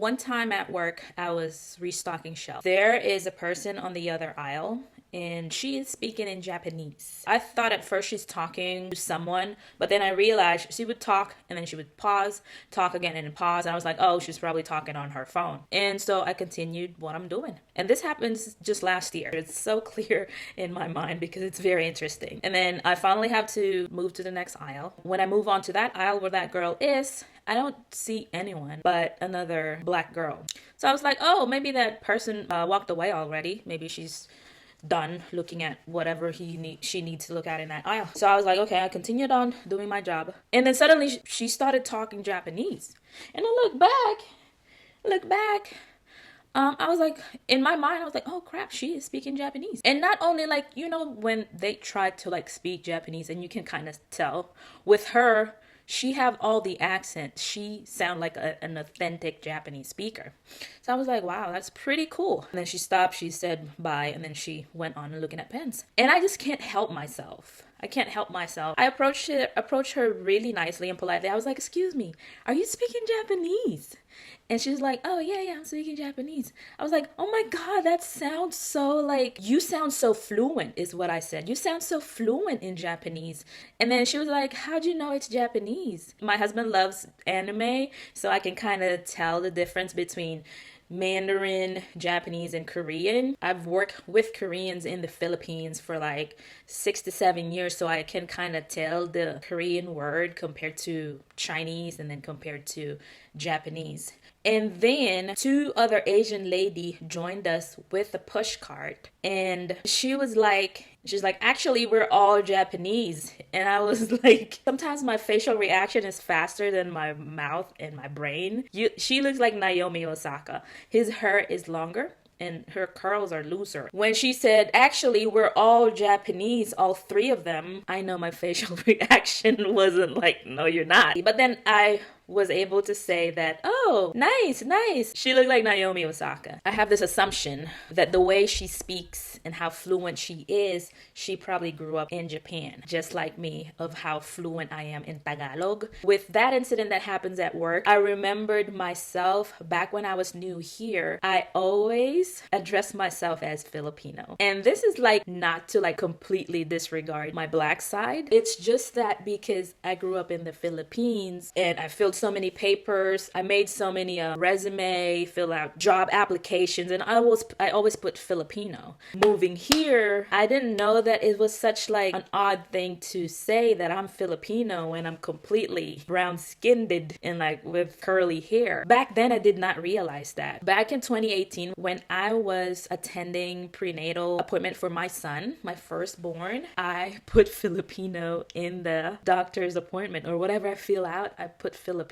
One time at work, I was restocking shelves. There is a person on the other aisle, and she is speaking in Japanese. I thought at first she's talking to someone, but then I realized she would talk and then she would pause, talk again and then pause. And I was like, oh, she's probably talking on her phone. And so I continued what I'm doing. And this happens just last year. It's so clear in my mind because it's very interesting. And then I finally have to move to the next aisle. When I move on to that aisle where that girl is, I don't see anyone but another black girl. So I was like, oh, maybe that person walked away already. Maybe she's done looking at whatever she needs to look at in that aisle. So I was like, okay, I continued on doing my job. And then suddenly she started talking Japanese. And I look back. I was like, in my mind, I was like, oh crap, she is speaking Japanese. And not only like, when they try to like speak Japanese and you can kind of tell with her, she have all the accents. She sound like an authentic Japanese speaker. So I was like, wow, that's pretty cool. And then she stopped, she said bye, and then she went on looking at pens. And I just can't help myself. I approached her really nicely and politely. I was like, excuse me, are you speaking Japanese? And she's like, oh, yeah, I'm speaking Japanese. I was like, oh my God, that sounds so like, you sound so fluent is what I said. You sound so fluent in Japanese. And then she was like, how'd you know it's Japanese? My husband loves anime, so I can kind of tell the difference between Mandarin, Japanese, and Korean. I've worked with Koreans in the Philippines for like 6 to 7 years, so I can kind of tell the Korean word compared to Chinese and then compared to Japanese. And then 2 other Asian lady joined us with a push cart, and she's like, actually, we're all Japanese. And I was like, sometimes my facial reaction is faster than my mouth and my brain. She looks like Naomi Osaka. His hair is longer and her curls are looser. When she said, actually, we're all Japanese, all 3 of them, I know my facial reaction wasn't like, no, you're not. But then I was able to say that, oh, nice. She looked like Naomi Osaka. I have this assumption that the way she speaks and how fluent she is, she probably grew up in Japan, just like me, of how fluent I am in Tagalog. With that incident that happens at work, I remembered myself back when I was new here. I always address myself as Filipino. And this is like not to like completely disregard my black side. It's just that because I grew up in the Philippines and I filled so many papers, I made so many resume, fill out job applications, and I always put Filipino. Moving here, I didn't know that it was such like an odd thing to say that I'm Filipino when I'm completely brown skinned and like with curly hair. Back then I did not realize that. Back in 2018, when I was attending prenatal appointment for my son, my firstborn, I put Filipino in the doctor's appointment, or whatever I fill out, I put Filipino.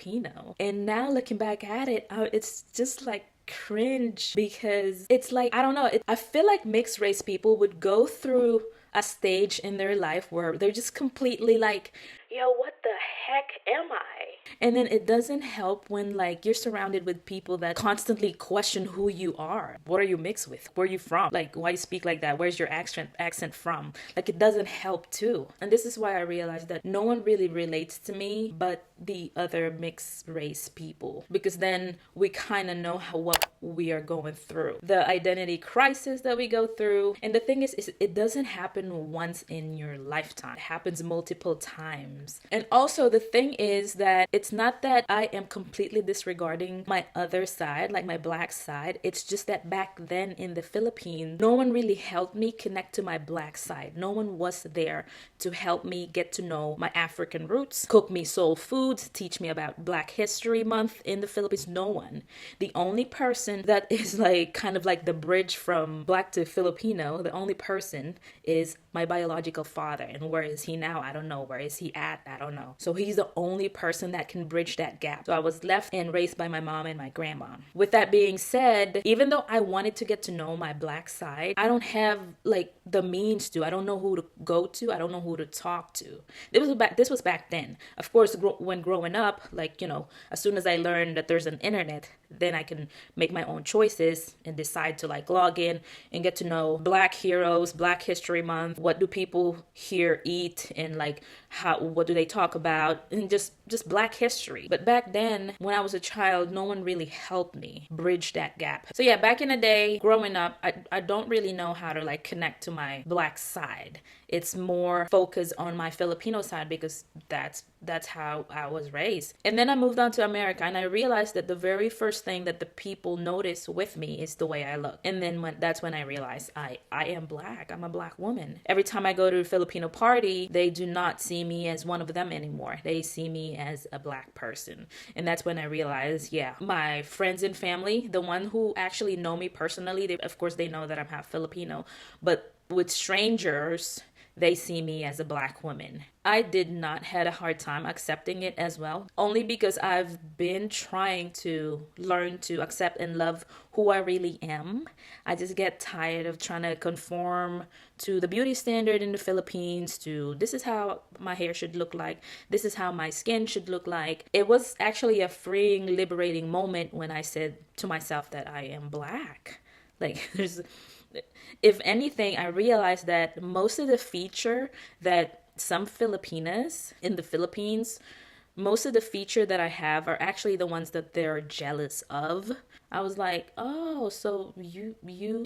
And now looking back at it, it's just like cringe, because it's like, I don't know, I feel like mixed race people would go through a stage in their life where they're just completely like, yo, what the heck am I? And then it doesn't help when like you're surrounded with people that constantly question who you are. What are you mixed with? Where are you from? Like, why you speak like that? Where's your accent from? Like, it doesn't help too. And this is why I realized that no one really relates to me but the other mixed race people, because then we kind of know what we are going through, the identity crisis that we go through. And the thing is it doesn't happen once in your lifetime. It happens multiple times. And also the thing is that it's not that I am completely disregarding my other side, like my black side. It's just that back then in the Philippines, no one really helped me connect to my black side. No one was there to help me get to know my African roots, cook me soul foods, teach me about Black History Month in the Philippines. No one. The only person that is like kind of like the bridge from black to Filipino, the only person is my biological father. And where is he now? I don't know. Where is he at? I don't know. So he's the only person that can bridge that gap. So I was left and raised by my mom and my grandma. With that being said, even though I wanted to get to know my black side, I don't have like the means to. I don't know who to go to. I don't know who to talk to. This was back then. Of course, when growing up, like, as soon as I learned that there's an internet, then I can make my own choices and decide to like log in and get to know Black heroes, Black History Month. What do people here eat? And like what do they talk about, and just Black history. But back then, when I was a child, no one really helped me bridge that gap. So yeah, back in the day, growing up, I don't really know how to like connect to my Black side. It's more focused on my Filipino side because that's how I was raised. And then I moved on to America, and I realized that the very first thing that the people notice with me is the way I look. And then that's when I realized I am Black. I'm a Black woman. Every time I go to a Filipino party, they do not see me as one of them anymore. They see me as a Black person. And that's when I realized, yeah, my friends and family, the one who actually know me personally, of course they know that I'm half Filipino, but with strangers, they see me as a Black woman. I did not had a hard time accepting it as well, only because I've been trying to learn to accept and love who I really am. I just get tired of trying to conform to the beauty standard in the Philippines, to this is how my hair should look like, this is how my skin should look like. It was actually a freeing, liberating moment when I said to myself that I am Black. Like, if anything, I realized that most of the feature that some Filipinas in the Philippines, most of the feature that I have are actually the ones that they're jealous of. I was like, oh, so you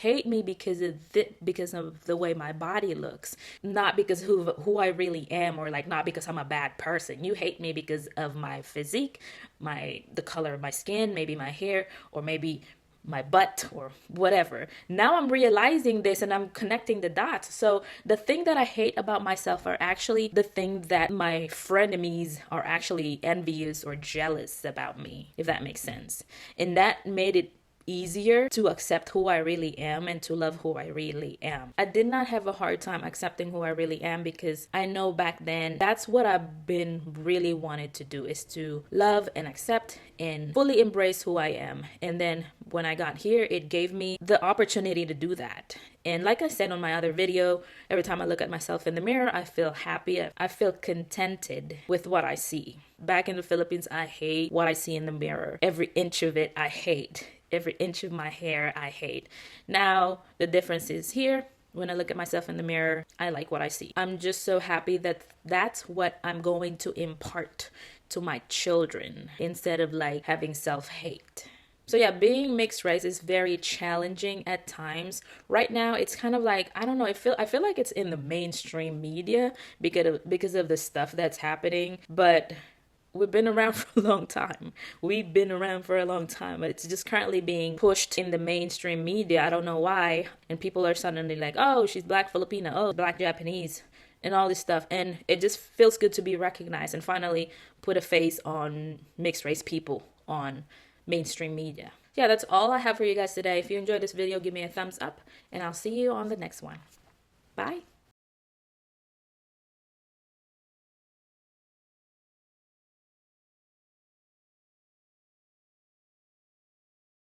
hate me because of the way my body looks, not because who I really am, or like not because I'm a bad person. You hate me because of my physique, the color of my skin, maybe my hair, or maybe my butt or whatever. Now I'm realizing this and I'm connecting the dots. So the thing that I hate about myself are actually the thing that my frenemies are actually envious or jealous about me, if that makes sense. And that made it easier to accept who I really am and to love who I really am. I did not have a hard time accepting who I really am because I know back then that's what I've been really wanted to do, is to love and accept and fully embrace who I am. And then when I got here, it gave me the opportunity to do that. And like I said on my other video, every time I look at myself in the mirror, I feel happy. I feel contented with what I see. Back in the Philippines, I hate what I see in the mirror. Every inch of it, I hate. Every inch of my hair, I hate. Now, the difference is here. When I look at myself in the mirror, I like what I see. I'm just so happy that that's what I'm going to impart to my children instead of like having self-hate. So yeah, being mixed race is very challenging at times. Right now, it's kind of like, I don't know, I feel like it's in the mainstream media because of the stuff that's happening, but we've been around for a long time. We've been around for a long time, but it's just currently being pushed in the mainstream media. I don't know why. And people are suddenly like, oh, she's Black Filipino, oh, Black Japanese, and all this stuff. And it just feels good to be recognized and finally put a face on mixed race people on mainstream media. Yeah, that's all I have for you guys today. If you enjoyed this video, give me a thumbs up, and I'll see you on the next one. Bye.